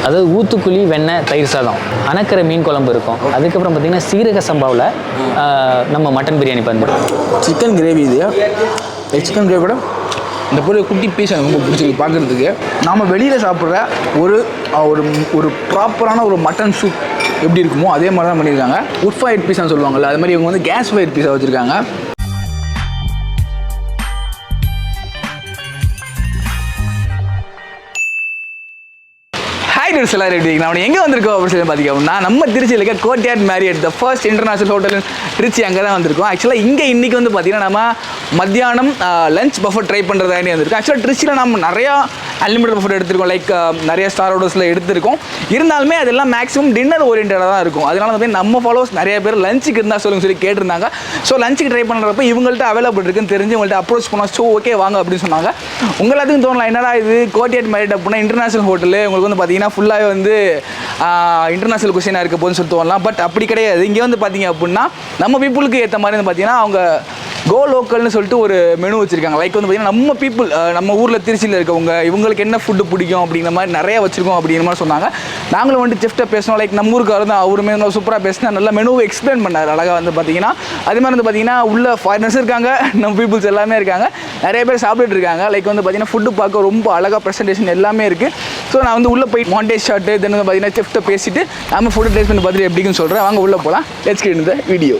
அதாவது ஊத்துக்குழி வெண்ணெய் தயிர் சாதம் அணக்கரை மீன் குழம்பு இருக்கும். அதுக்கப்புறம் பார்த்தீங்கன்னா சீரக சம்பாவில் நம்ம மட்டன் பிரியாணி பண்ணிருக்கோம். சிக்கன் கிரேவி இது. சிக்கன் கிரேவியோட இந்த பொருள் குட்டி பீஸ் எனக்கு ரொம்ப பிடிச்சிருக்கு பார்க்குறதுக்கு. நாம் வெளியில் சாப்பிட்ற ஒரு ஒரு ஒரு ப்ராப்பரான ஒரு மட்டன் சூப் எப்படி இருக்குமோ அதே மாதிரி தான் பண்ணியிருக்காங்க. உட் ஃபயர் பீஸான்னு சொல்லுவாங்கள்ல, அது மாதிரி இவங்க வந்து கேஸ் ஃபயர் பீஸாக வச்சுருக்காங்க. எல்லாரும் எப்படி நம்ம எங்கே வந்திருக்கோம் அப்படின்னு சொல்லி பார்த்தீங்கன்னா நம்ம திருச்சியில் இருக்க Courtyard Marriott the first international hotel Trichy அங்கே தான் வந்திருக்கோம். ஆக்சுவலாக இங்கே இன்றைக்கி வந்து பார்த்தீங்கன்னா நம்ம மத்தியானம் லஞ்ச் பஃபர் ட்ரை பண்ணுறதாண்டி வந்திருக்கோம். ஆக்சுவலாக திருச்சியில் நம்ம நிறையா அன்லிமிட்டட் பஃபர் எடுத்திருக்கோம், லைக் நிறைய ஸ்டார் ஹோட்டல்ஸில் எடுத்திருக்கோம். இருந்தாலுமே அதெல்லாம் மேக்ஸிமம் டின்னர் ஓரியன்டாக தான் இருக்கும். அதனால வந்து நம்ம ஃபாலோவர்ஸ் நிறைய பேர் லஞ்சுக்கு இருந்தால் சொல்லுங்க சொல்லி கேட்டிருந்தாங்க. ஸோ லஞ்சுக்கு ட்ரை பண்ணுறப்ப இவங்கள்ட்ட அவைலபிள் இருக்குன்னு தெரிஞ்சு உங்கள்கிட்ட அப்ரோச் பண்ணோம். ஸோ ஓகே வாங்க அப்படின்னு சொன்னாங்க. உங்களுக்கு தோணலாம் என்னடா இது கோட்யார்ட் மேரியட் அப்படின்னா இன்டர்நேஷனல் ஹோட்டலு, உங்களுக்கு வந்து பார்த்தீங்கன்னா ஃபுல்லாகவே வந்து இன்டர்நேஷனல் குஷனாக இருக்க போதுன்னு சொல்லி தோணலாம். பட் அப்படி கிடையாது. இங்கே வந்து பார்த்தீங்க அப்படின்னா நம்ம பீப்புளுக்கு ஏற்ற மாதிரி வந்து பார்த்தீங்கன்னா அவங்க கோ லோக்கல்னு சொல்லிட்டு ஒரு மெனு வச்சுருக்காங்க. லைக் வந்து பார்த்தீங்கன்னா நம்ம பீப்புள் நம்ம ஊரில் திருச்சியில் இருக்கவங்க இவங்களுக்கு என்ன ஃபுட்டு பிடிக்கும் அப்படிங்கிற மாதிரி நிறையா வச்சுருக்கோம் அப்படிங்கிற மாதிரி சொன்னாங்க. நாங்களும் வந்து செஃப்ட்டை பேசணும். லைக் நம்ம ஊருக்காரர் தான், அவருமே சூப்பராக பேசினா நல்லா மெனுவை எக்ஸ்பிளைன் பண்ணார் அழகாக வந்து பார்த்தீங்கன்னா. அதே மாதிரி வந்து பார்த்தீங்கன்னா உள்ள ஃபாரினர்ஸ் இருக்காங்க, நம்ம பீப்புள்ஸ் எல்லாமே இருக்காங்க, நிறைய பேர் சாப்பிட்டுட்டு இருக்காங்க. லைக் வந்து பார்த்தீங்கன்னா ஃபுட்டு பார்க்க ரொம்ப அழகாக ப்ரெசன்டேஷன் எல்லாமே இருக்குது. ஸோ நான் வந்து உள்ளே போய் மாண்டேஜ் ஷாட்டு தென் வந்து பார்த்தீங்கன்னா செஃப்ட்டை பேசிவிட்டு நம்ம ஃபுட்டு டேஸ்ட் பண்ணி பார்த்துட்டு எப்படின்னு சொல்கிறேன். வாங்க உள்ளே போகலாம். Let's get into the video.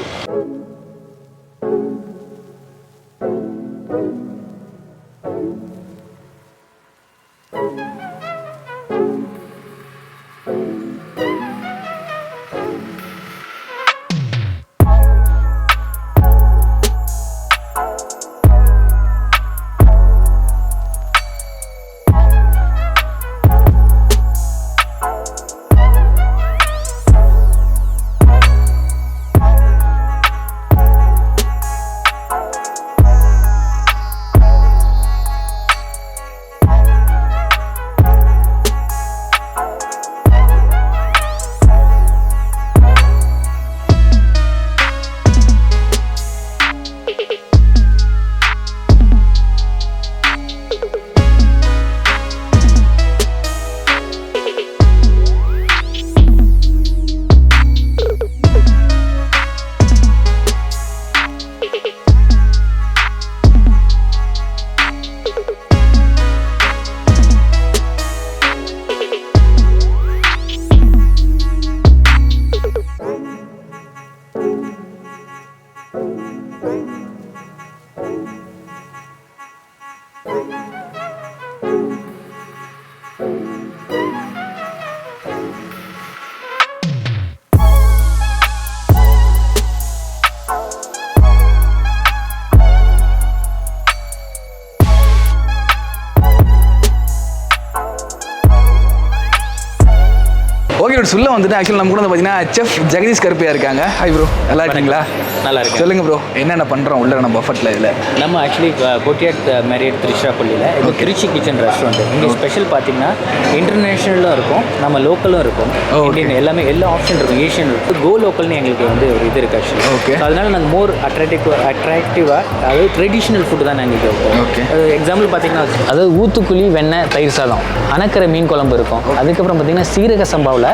Okay உள்ள வந்துட்டு ஆக்சுவலி நம்ம கூட வந்து பார்த்தீங்கன்னா செஃப் ஜெகதீஷ் கருப்பையா இருக்காங்க. ஹாய் ப்ரோ, நல்லா இருக்கீங்களா? நல்லா இருக்கு. சொல்லுங்கள் ப்ரோ, என்னென்ன பண்ணுறோம் உள்ள நம்ம பஃபட்டில்? இதில் நம்ம ஆக்சுவலி கோட்யார்ட் மேரியட் திருச்சிராப்பள்ளியில் இது திருச்சி கிச்சன் ரெஸ்டாரண்ட். இங்கே ஸ்பெஷல் பார்த்தீங்கன்னா இன்டர்நேஷ்னலும் இருக்கும், நம்ம லோக்கலும் இருக்கும், இந்தியன் எல்லாமே எல்லா ஆப்ஷன் இருக்கும், ஏஷியன் இருக்கும். கோ லோக்கல்னு எங்களுக்கு வந்து ஒரு இது இருக்குது ஆக்சுவலி. ஓகே, அதனால நாங்கள் மோர் அட்ராக்டிவாக அதாவது ட்ரெடிஷ்னல் ஃபுட்டு தான் நாங்கள் வைப்போம். ஓகே, எக்ஸாம்பிள் பார்த்தீங்கன்னா அதாவது ஊத்துக்குழி வெண்ணெய் தயிர் சாதம் அணக்கரை மீன் குழம்பு இருக்கும். அதுக்கப்புறம் பார்த்தீங்கன்னா சீரக சம்பாவில்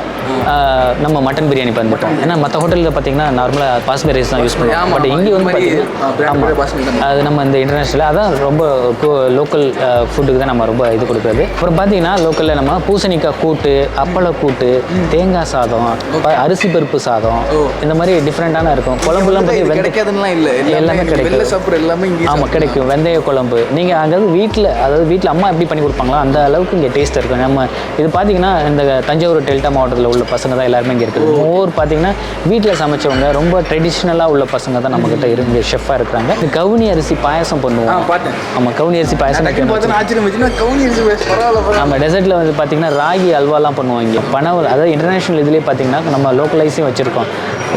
நம்ம மட்டன் பிரியாணி பண்ணிட்டோம். ஏன்னா மற்ற ஹோட்டலில் பார்த்தீங்கன்னா நார்மலாக பாஸ்மதி ரைஸ் தான் யூஸ் பண்ணுவோம். பட் இங்கே வந்து பார்த்தீங்கன்னா அது நம்ம இந்த இன்டர்நேஷ்னல் அதான் ரொம்ப லோக்கல் ஃபுட்டுக்கு தான் நம்ம ரொம்ப இது கொடுக்குறது. அப்புறம் பார்த்தீங்கன்னா லோக்கலில் நம்ம பூசணிக்காய் கூட்டு, அப்பள கூட்டு, தேங்காய் சாதம், அரிசி பருப்பு சாதம், இந்த மாதிரி டிஃப்ரெண்ட்டான இருக்கும். குழம்புலாம் கிடைக்காதுலாம் இல்லை, எல்லாமே கிடைக்கும். ஆமாம் கிடைக்கும். வெந்தய குழம்பு நீங்கள் அங்கே வீட்டில் அதாவது வீட்டில் அம்மா எப்படி பண்ணி கொடுப்பாங்களோ அந்த அளவுக்கு இங்கே டேஸ்ட் இருக்கும். நம்ம இது பார்த்தீங்கன்னா இந்த தஞ்சாவூர் டெல்டா மாவட்டத்தில் உள்ள பசங்க தான் எல்லாருமே இங்கே இருக்குது. மோர் பார்த்தீங்கன்னா வீட்டில் சமைச்சவங்க ரொம்ப ட்ரெடிஷ்னலாக உள்ள பசங்க தான் நம்மக்கிட்ட இருந்து ஷெஃபாக இருக்கிறாங்க. இந்த கவுனி அரிசி பாயசம் பண்ணுவோம். ஆமாம், கவுனி அரிசி பாயசம். நம்ம டெசர்ட்டில் வந்து பார்த்தீங்கன்னா ராகி அல்வாலாம் பண்ணுவோம். இங்கே பனவல் அதாவது இன்டர்நேஷ்னல் இதுலேயே பார்த்தீங்கன்னா நம்ம லோக்கலைஸையும் வச்சுருக்கோம்.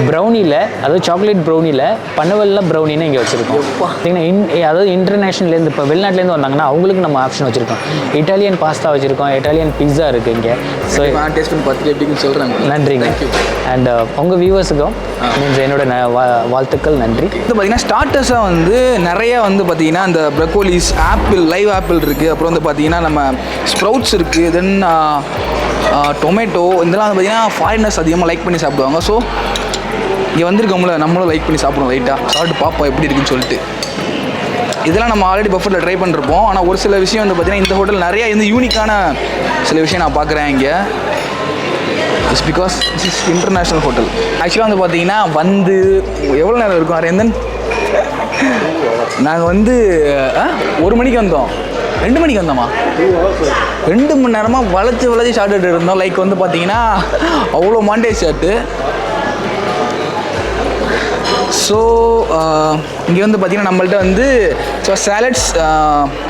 ப்ரௌனியில் அதாவது சாக்லேட் ப்ரௌனியில் பனவெல்லாம் ப்ரௌனின்னு இங்கே வச்சுருக்கோம். பார்த்தீங்கன்னா அதாவது இன்டர்நேஷ்னல்லேருந்து இப்போ வெளிநாட்டிலேருந்து வந்தாங்கன்னா அவங்களுக்கு நம்ம ஆப்ஷன் வச்சுருக்கோம். இட்டாலியன் பாஸ்தா வச்சுருக்கோம், இட்டாலியன் பிஸா இருக்குது இங்கே. ஸோ டேஸ்ட் பார்த்துட்டு எப்படின்னு சொல்கிறேன். நன்றிங்க. தேங்க்யூ. அண்ட் உங்கள் வியூவர்ஸுக்கும் மீன்ஸ் என்னோட வாழ்த்துக்கள். நன்றி. இது பார்த்தீங்கன்னா ஸ்டார்டர்ஸாக வந்து நிறையா வந்து பார்த்தீங்கன்னா இந்த ப்ரக்கோலிஸ், ஆப்பிள், லைவ் ஆப்பிள் இருக்குது. அப்புறம் வந்து பார்த்தீங்கன்னா நம்ம ஸ்ப்ரவுட்ஸ் இருக்குது. தென் டொமேட்டோ, இதெல்லாம் வந்து பார்த்தீங்கன்னா ஃபாரினர்ஸ் அதிகமாக லைக் பண்ணி சாப்பிடுவாங்க. ஸோ இங்கே வந்திருக்கோம்ல, நம்மளும் லைக் பண்ணி சாப்பிடுவோம். லைட்டாக சாப்பிட்டு பார்ப்போம் எப்படி இருக்குன்னு சொல்லிட்டு. இதெல்லாம் நம்ம ஆல்ரெடி பஃபெட்டில் ட்ரை பண்ணிருப்போம். ஆனால் ஒரு சில விஷயம் வந்து பார்த்தீங்கன்னா இந்த ஹோட்டல் நிறையா வந்து யூனிக்கான சில விஷயம் நான் பார்க்குறேன் இங்கே. It's because this is international hotel. ஆக்சுவலாக வந்து பார்த்தீங்கன்னா வந்து எவ்வளோ நேரம் இருக்கும் அரேந்தன்? நாங்கள் வந்து 1 மணிக்கு வந்தோம், 2 மணிக்கு வந்தோமா? 2 மணி நேரமாக வளைச்சி சாப்பிட்டுட்டு இருந்தோம். லைக் வந்து பார்த்தீங்கன்னா அவ்வளோ மாண்டே ஷார்ட்டு. ஸோ இங்கே வந்து பார்த்திங்கன்னா நம்மள்ட்ட வந்து ஸோ சேலட்ஸ்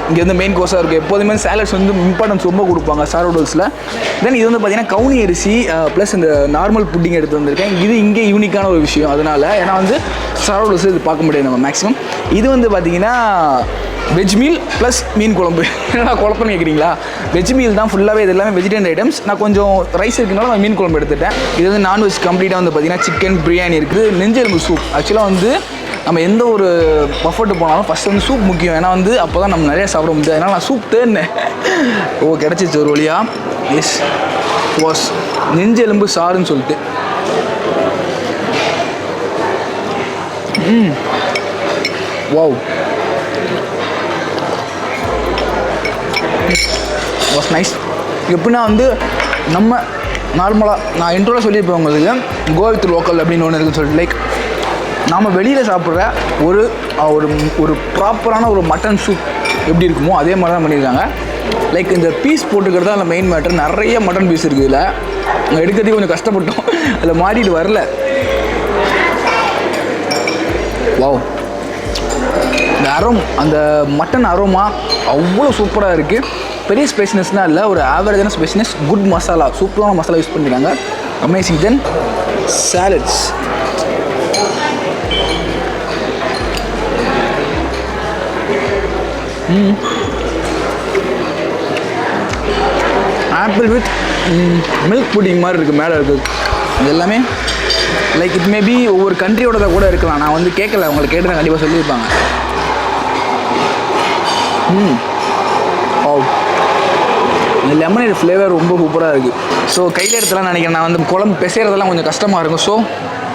இங்கே வந்து மெயின் கோர்ஸாக இருக்குது. எப்போதுமே சேலட்ஸ் வந்து இம்பார்ட்டன்ஸ் ரொம்ப கொடுப்பாங்க ஸ்டார் ஹோட்டல்ஸில். தென் இது வந்து பார்த்திங்கன்னா கவுனி அரிசி ப்ளஸ் இந்த நார்மல் புட்டிங் எடுத்து வந்திருக்கேன். இது இங்கே யூனிக்கான ஒரு விஷயம். அதனால் ஏன்னா வந்து ஸ்டார் ஹோட்டல்ஸ் இது பார்க்க முடியாது நம்ம மேக்ஸிமம். இது வந்து பார்த்திங்கன்னா வெஜ் மீல் ப்ளஸ் மீன் குழம்பு. என்னடா குழப்பம்னு கேட்குறீங்களா? வெஜ் மீல் தான் ஃபுல்லாகவே. இது எல்லாமே வெஜிடேரியன் ஐட்டம்ஸ். நான் கொஞ்சம் ரைஸ் இருக்குனால நான் மீன் குழம்பு எடுத்துட்டேன். இது வந்து நான்வெஜ் கம்ப்ளீட்டாக வந்து பார்த்திங்கன்னா சிக்கன் பிரியாணி இருக்குது, நெஞ்செலும்பு சூப். ஆக்சுவலாக வந்து நம்ம எந்த ஒரு பஃபெட்டு போனாலும் ஃபஸ்ட்டு வந்து சூப் முக்கியம். ஏன்னா வந்து அப்போ தான் நம்ம நிறையா சாப்பிட முடியாது. அதனால் நான் சூப் தேர்னேன். கிடச்சிச்சு ஒரு வழியாக. எஸ் வாஸ் நெஞ்செலும்பு சாருன்னு சொல்லிட்டு. Wow, was nice. எப்படின்னா வந்து நம்ம நார்மலாக நான் இன்ட்ரோவில் சொல்லியிருப்பேன் உங்களுக்கு, கோ வித் லோக்கல் அப்படின்னு ஒன்று இருக்குன்னு சொல்லிட்டு. லைக் நாம் வெளியில் சாப்பிட்ற ஒரு ஒரு ஒரு ப்ராப்பரான ஒரு மட்டன் சூப் எப்படி இருக்குமோ அதே மாதிரி தான் பண்ணியிருக்காங்க. லைக் இந்த பீஸ் போட்டுக்கிறது தான் மெயின் மேட்டர். நிறைய மட்டன் பீஸ் இருக்குது இதில். நாங்கள் எடுக்கிறதுக்கு கொஞ்சம் கஷ்டப்பட்டோம், அதில் மாட்டிட்டு வரல. வாவ், இந்த அந்த மட்டன் அரோமா அவ்வளோ சூப்பராக இருக்குது. பெரிய ஸ்பைசினஸ்னால் இல்லை, ஒரு ஆவரேஜான ஸ்பைசினஸ், குட் மசாலா, சூப்பரான மசாலா யூஸ் பண்ணியிருக்காங்க. Amazing. Then salads. Apple with milk pudding மாதிரி இருக்குது மேலே இருக்குது. இது எல்லாமே லைக் இட் மேபி ஒவ்வொரு கண்ட்ரியோட கூட இருக்கலாம். நான் வந்து கேட்கல, அவங்களுக்கு கேட்டு கண்டிப்பாக சொல்லியிருப்பாங்க. இந்த லெமனேட் ஃப்ளேவர் ரொம்ப சூப்பராக இருக்குது. ஸோ கையில் எடுத்துலாம் நினைக்கிறேன். நான் வந்து குழம்பு பிசைறதெல்லாம் கொஞ்சம் கஷ்டமாக இருக்கும். ஸோ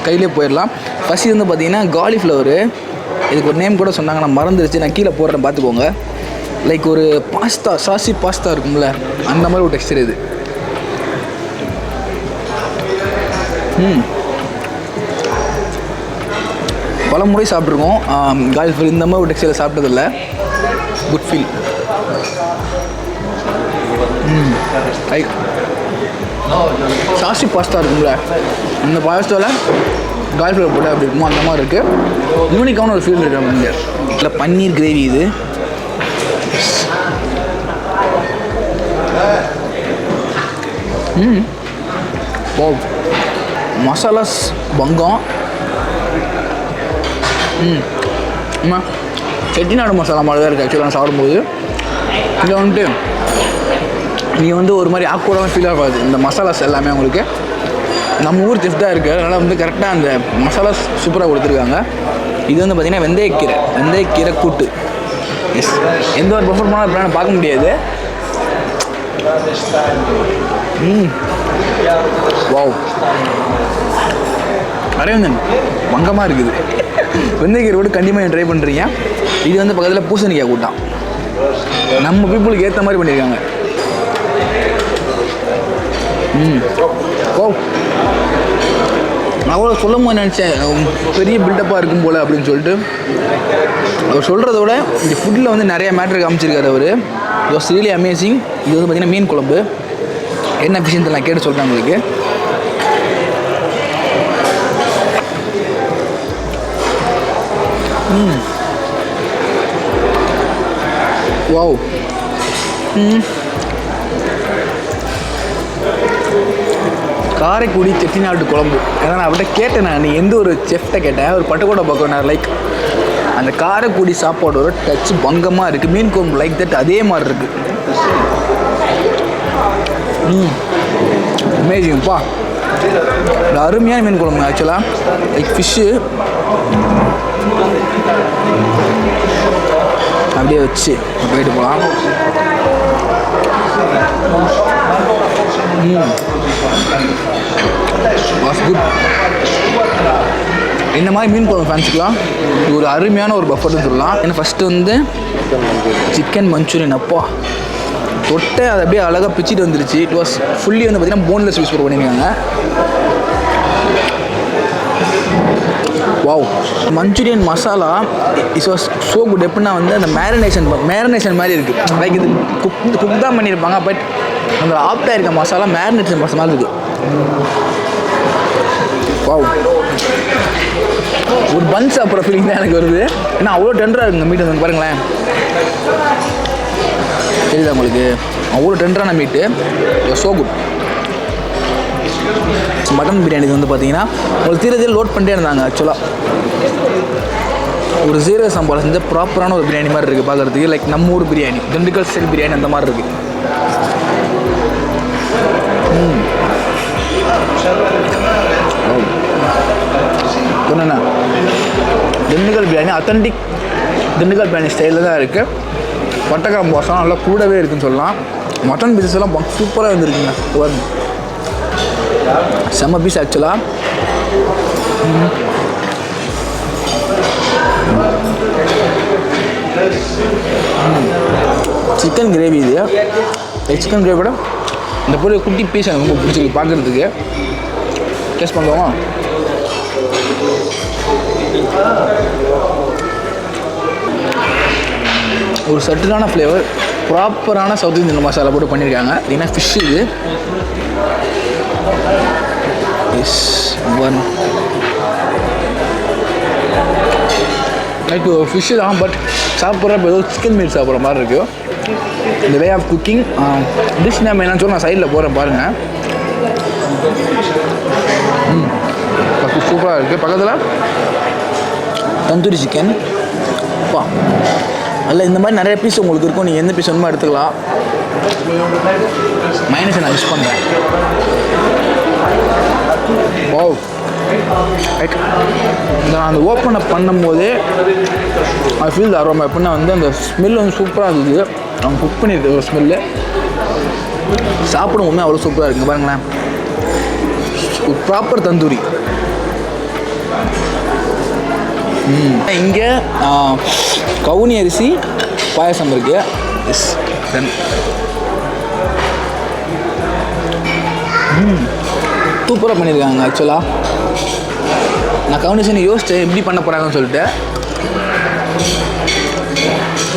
கையிலே போயிடலாம். ஃபஸ்ட்டு வந்து பார்த்தீங்கன்னா காலிஃப்ளவரு. இதுக்கு ஒரு நேம் கூட சொன்னாங்க, நான் மறந்துருச்சு. நான் கீழே போடுறேன் பார்த்துக்கோங்க. லைக் ஒரு பாஸ்தா, சாசி பாஸ்தா இருக்கும்ல, அந்த மாதிரி ஒரு டெக்ஸ்டர் இது. பல முறை சாப்பிட்ருக்கோம் காலிஃப்ளவர். இந்த மாதிரி ஒரு டெக்ஸ்டரில் சாப்பிட்டதில்ல. Good feel. Like saucy pasta இருக்கும்ல, இந்த பாஸ்தாவில் காலிஃப்ளவர் போட்டால் அப்படி இருக்குமோ அந்த மாதிரி இருக்குது. யூனிக்கான ஒரு ஃபீல் இருக்குது இங்கே. இல்லை பன்னீர் கிரேவி இது. ஓ, மசாலாஸ் பங்கம். செட்டிநாடு மசாலா மாதிரி தான் இருக்குது ஆக்சுவலாக நான் சாப்பிடும்போது. இதை வந்துட்டு நீங்கள் வந்து ஒரு மாதிரி ஆக்வர்டான ஃபீல் ஆகாது. இந்த மசாலாஸ் எல்லாமே உங்களுக்கு நம்ம ஊர் செஃப் தான் இருக்குது, அதனால் வந்து கரெக்டாக அந்த மசாலாஸ் சூப்பராக கொடுத்துருக்காங்க. இது வந்து பார்த்திங்கன்னா வெந்தயக்கீரை கூட்டு. எஸ், எந்த ஒரு பஃபர் போனாலும் இப்படி பார்க்க முடியாது. வாவ், அரேந்தன் பங்கமாக இருக்குது. வெந்தயக்கீரை கூட கண்டிப்பாக ட்ரை பண்ணுறீங்க. இது வந்து பக்கத்தில் பூசணிக்காய் கூட்டம். நம்ம பீப்புளுக்கு ஏற்ற மாதிரி பண்ணியிருக்காங்க. ஓ, நான் அவ்வளோ சொல்லும் போது நினச்சேன் பெரிய பில்டப்பாக இருக்கும் போல் அப்படின்னு சொல்லிட்டு. அவர் சொல்கிறத விட இந்த ஃபுட்டில் வந்து நிறைய மேட்ரு காமிச்சிருக்காரு அவர். It was really amazing. இது வந்து பார்த்திங்கன்னா மீன் குழம்பு. என்ன விஷயத்தை நான் கேட்டு சொல்கிறேன் உங்களுக்கு. வாவ், காரைக்குடி செட்டிநாட்டு குழம்பு. ஏன்னா நான் அவர்கிட்ட கேட்டேன், நான் எந்த ஒரு செஃப்ட்ட கேட்டேன், ஒரு பட்டுக்கோட்டை பக்கம். லைக் அந்த காரைக்குடி சாப்பாடோட டச் பங்கமாக இருக்குது. மீன் குழம்பு லைக் தட் அதே மாதிரி இருக்குது. அமேசிங்ப்பா. ஒரு அருமையான மீன் குழம்பு ஆக்சுவலாக. லைக் ஃபிஷ்ஷு அப்படியே வச்சு போயிட்டு போகலாம். Was good. இந்த மாதிரி மீன் குழம்பு ஃபேன்ஸுக்கலாம் இது ஒரு அருமையான ஒரு பஃபர்னு சொல்லலாம். ஏன்னா ஃபஸ்ட்டு வந்து சிக்கன் மஞ்சூரியன். அப்பா தொட்டை அதை அப்படியே அழகாக பிச்சுட்டு வந்துருச்சு. இட் வாஸ் ஃபுல்லி வந்து பார்த்திங்கன்னா போன்லெஸ் யூஸ் பண்ணியிருக்காங்க. Wow, Manchurian masala is was so good. எப்படின்னா வந்து அந்த மேரினேஷன் மாதிரி இருக்குது. லைக் இது குக் தான் பண்ணியிருப்பாங்க. பட் அந்த ஆப்டாக இருக்க மசாலா மேரினேஷன் மசாலா இருக்குது. வாவ், ஒரு பன் சாப்பிட்ற ஃபீலிங் தான் எனக்கு வருது. ஏன்னா அவ்வளோ டெண்டராக இருக்குங்க மீட் வந்து பாருங்களேன். தெரியுதா உங்களுக்கு? அவ்வளோ டெண்டரான மீட்டு. So good. மட்டன் பிரியாணி வந்து பார்த்தீங்கன்னா ஒரு தீரத்தில் லோட் பண்ணிட்டே இருந்தாங்க. ஆக்சுவலாக ஒரு ஜீரக சம்பாவில் செஞ்ச ப்ராப்பரான ஒரு பிரியாணி மாதிரி இருக்குது பார்க்குறதுக்கு. லைக் நம்ம ஊர் பிரியாணி, திண்டுக்கல் ஸ்டைல் பிரியாணி அந்த மாதிரி இருக்குது. என்னென்ன திண்டுக்கல் பிரியாணி அத்தன்டிக் திண்டுக்கல் பிரியாணி ஸ்டைலில் தான் இருக்குது. பட்டக்காரம் பாசம் நல்லா கூடவே இருக்குதுன்னு சொல்லலாம். மட்டன் பீசஸ் எல்லாம் சூப்பராக வந்துருக்குங்க. செம்ம பீஸ் ஆக்சுவலாக. சிக்கன் கிரேவி இது. சிக்கன் கிரேவியோட இந்த பொருள் குட்டி பீஸ் எனக்கு ரொம்ப பிடிச்சிருக்கு பார்க்குறதுக்கு. டேஸ்ட் பண்ணுவோமா? ஒரு சட்டிலான ஃப்ளேவர், ப்ராப்பரான சவுத் இந்தியன் மசாலா போட்டு பண்ணியிருக்காங்க. ஏன்னா ஃபிஷ் இது இஸ் ஒன் லைக் ஃபிஷ்ஷு தான். பட் சாப்பிட்றப்ப ஏதோ சிக்கன் மீட் சாப்பிட்ற மாதிரி இருக்குது. இந்த way of cooking dish name என்னன்னு சொல்லி நான் சைடில் போகிறேன் பாருங்கள். சூப்பராக இருக்குது. பக்கத்தில் தந்தூரி சிக்கன். அப்பா அல்ல இந்த மாதிரி நிறைய பீஸ் உங்களுக்கு இருக்கும். நீங்கள் எந்த பீஸ் வேணுமோ எடுத்துக்கலாம். மைனஸை நான் யூஸ் பண்ணுறேன். ஓ ரைட். நான் அந்த ஓப்பன் அப் பண்ணும்போதே ஐ ஃபீல் த அரோமா. எப்படின்னா வந்து அந்த ஸ்மெல் வந்து சூப்பராக இருக்குது. அவங்க குக் பண்ணியிருக்க ஒரு ஸ்மெல்லு சாப்பிடும் அவ்வளோ சூப்பராக இருக்குங்க. பாருங்களேன், ஒரு ப்ராப்பர் தந்தூரி. இங்கே கவுனி அரிசி பாயசம் இருக்குது. எஸ் தென் சூப்பராக பண்ணியிருக்காங்க. ஆக்சுவலாக நான் கவுனிசன் யோசித்தேன் எப்படி பண்ண போகிறாங்கன்னு சொல்லிட்டு.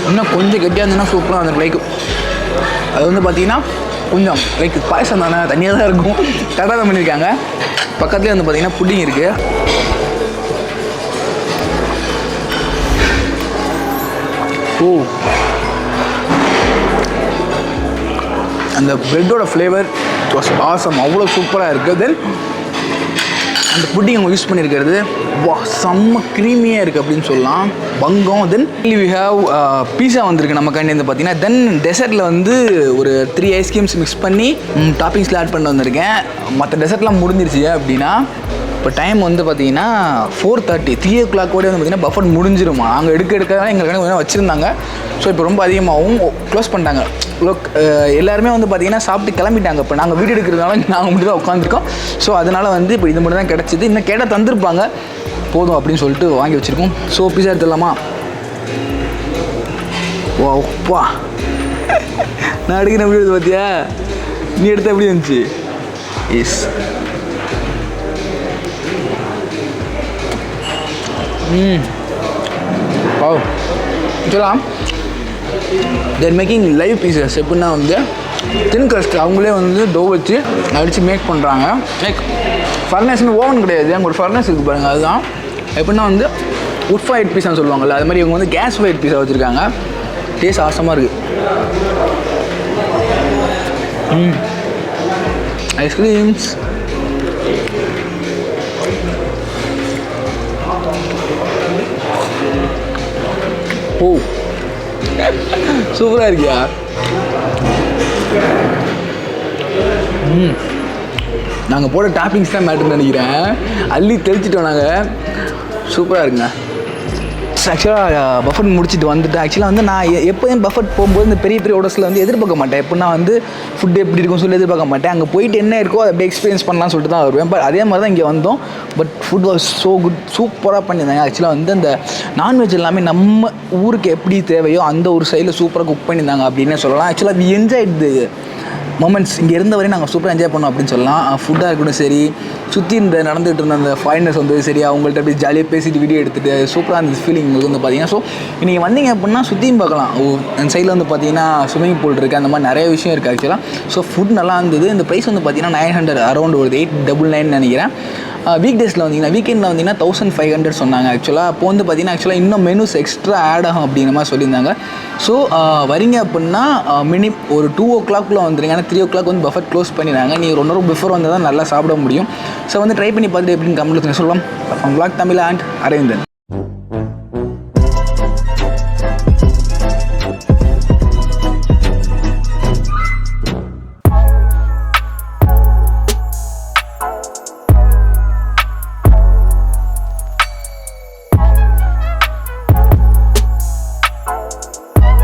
இன்னும் கொஞ்சம் கெட்டியாக இருந்ததுன்னா சூப்பராக அந்த லைக் அது வந்து பார்த்திங்கன்னா கொஞ்சம் லைக் பாயசம் தானே, தனியாக தான் இருக்கும். கரெக்டாக தான் பண்ணியிருக்காங்க. பக்கத்துலேயே வந்து பார்த்திங்கன்னா புட்டிங் இருக்குது. ஓ, அந்த ப்ரெட்டோட ஃப்ளேவர் வாஸ் ஆசம். அவ்வளோ சூப்பராக இருக்குது. தென் அந்த புட்டிங் அவங்க யூஸ் பண்ணியிருக்கிறது வா செம்ம க்ரீமியாக இருக்குது அப்படின்னு சொல்லலாம். பங்கம். தென் வி ஹாவ் பீஸா வந்திருக்கு நம்ம கண்டிந்து பார்த்தீங்கன்னா. தென் டெசர்ட்டில் வந்து ஒரு 3 ஐஸ்கிரீம்ஸ் மிக்ஸ் பண்ணி டாப்பிங்ஸில் ஆட் பண்ணி வந்திருக்கேன். மற்ற டெசர்ட்லாம் முடிஞ்சிருச்சு அப்படின்னா இப்போ டைம் வந்து பார்த்தீங்கன்னா 4:30 3 o'clock வந்து பார்த்தீங்கன்னா பஃபர் முடிஞ்சிருமா. அங்கே எடுக்க எங்களுக்கு கொஞ்சம் வச்சுருந்தாங்க. ஸோ இப்போ ரொம்ப அதிகமாகவும் க்ளோஸ் பண்ணிட்டாங்க. எல்லாருமே வந்து பார்த்தீங்கன்னா சாப்பிட்டு கிளம்பிட்டாங்க. இப்போ நாங்கள் வீடு எடுக்கிறதுனால நாங்கள் மட்டும் தான் உட்காந்துருக்கோம். ஸோ அதனால் வந்து இப்போ இது மட்டும் தான் கிடச்சிது. இன்னும் கேட்டால் தந்துருப்பாங்க, போதும் அப்படின்னு சொல்லிட்டு வாங்கி வச்சுருக்கோம். ஸோ பீஸா எடுத்துடலாமா? ஓப்பா, நான் எடுக்கிற எப்படி எடுத்து பார்த்தியா? நீ எடுத்த எப்படி இருந்துச்சு? எஸ். வாவ். சொல்லலாம் தேர் மேக்கிங் லைவ் பீசஸ். எப்படின்னா வந்து தின் கிரஸ்ட் அவங்களே வந்து டோ வச்சு அடித்து மேக் பண்ணுறாங்க. லைக் ஃபர்னஸ்னு ஓவன் கிடையாது, அங்கே ஒரு ஃபர்னஸ் இருக்குது பாருங்கள். அதுதான் எப்படின்னா வந்து உட் ஃபயர்ட் பீஸான்னு சொல்லுவாங்கள்ல, அது மாதிரி இவங்க வந்து கேஸ் ஃபயர்ட் பீஸா வச்சுருக்காங்க. டேஸ்ட் ஆசமாக இருக்குது. ஐஸ்கிரீம்ஸ். ஓ சூப்பராக இருக்கியா? நாங்கள் போட டாப்பிங்ஸ் தான் மேட்டர்னு நினைக்கிறேன். அள்ளி தெளிச்சிட்டோம் நாங்கள். சூப்பராக இருக்குங்க. ஆக்சுவலாக பஃபட் முடிச்சுட்டு வந்துட்டு ஆக்சுவலாக வந்து நான் எப்போயும் பஃபட் போகும்போது இந்த பெரிய பெரிய ஹோட்டல்ஸில் வந்து எதிர்பார்க்க மாட்டேன். எப்படின்னா வந்து ஃபுட் எப்படி இருக்கும்னு சொல்லி எதிர்பார்க்க மாட்டேன். அங்கே போயிட்டு என்ன இருக்கோ அதை அப்படியே எக்ஸ்பீரியன்ஸ் பண்ணலாம்னு சொல்லிட்டு தான் வருவேன். பட் அதே மாதிரி தான் இங்கே வந்தோம். But food was so good, சூப்பராக பண்ணியிருந்தாங்க. ஆக்சுவலாக வந்து அந்த நான்வெஜ் எல்லாமே நம்ம ஊருக்கு எப்படி தேவையோ அந்த ஒரு சைடில் சூப்பராக குக் பண்ணியிருந்தாங்க அப்படின்னு சொல்லலாம். ஆக்சுவலாக வி என்ஜாய்ட் தி மொமெண்ட்ஸ். இங்கே இருந்த வரையும் நாங்கள் சூப்பராக என்ஜாய் பண்ணோம் அப்படின்னு சொல்லலாம். ஃபுட்டாக இருக்கட்டும் சரி, சுற்றி இந்த நடந்துகிட்டு இருந்த அந்த ஃபாரினர்ஸ் வந்து சரி, அவங்கள்ட்ட அப்படி ஜாலியாக பேசிட்டு வீடியோ எடுத்துகிட்டு சூப்பராக அந்த ஃபீலிங் உங்களுக்கு வந்து பார்த்தீங்கன்னா. ஸோ நீங்கள் வந்தீங்க அப்படின்னா சுற்றியும் பார்க்கலாம். அந்த சைடில் வந்து பார்த்தீங்கன்னா ஸ்விம்மிங் பூல் இருக்குது, அந்த மாதிரி நிறைய விஷயம் இருக்குது ஆக்சுவலாக. ஸோ ஃபுட் நல்லா இருந்தது. இந்த ப்ரைஸ் வந்து பார்த்தீங்கன்னா 900 அரௌண்ட் ஒரு 899 நினைக்கிறேன். வீக் டேஸில் வந்தீங்கன்னா, வீக்கெண்டில் வந்தீங்கன்னா 1500 சொன்னாங்க ஆக்சுவலாக. அப்போ வந்து பார்த்தீங்கன்னா இன்னும் மெனுஸ் எக்ஸ்ட்ரா ஆட் ஆகும் அப்படிங்கிற மாதிரி சொல்லியிருந்தாங்க. ஸோ வரீங்க அப்படின்னா ஒரு 2 o'clock வந்துடுங்க. ஏன்னா 3 o'clock வந்து பஃபட் க்ளோஸ் பண்ணிடுறாங்க. நீங்கள் 1 hour பிஃபோர் வந்தால் தான் நல்லா சாப்பிட முடியும். ஸோ வந்து ட்ரை பண்ணி பார்த்துட்டு எப்படின்னு கமெண்ட்டில் சொல்லலாம். From vlog Tamil and Aravindan.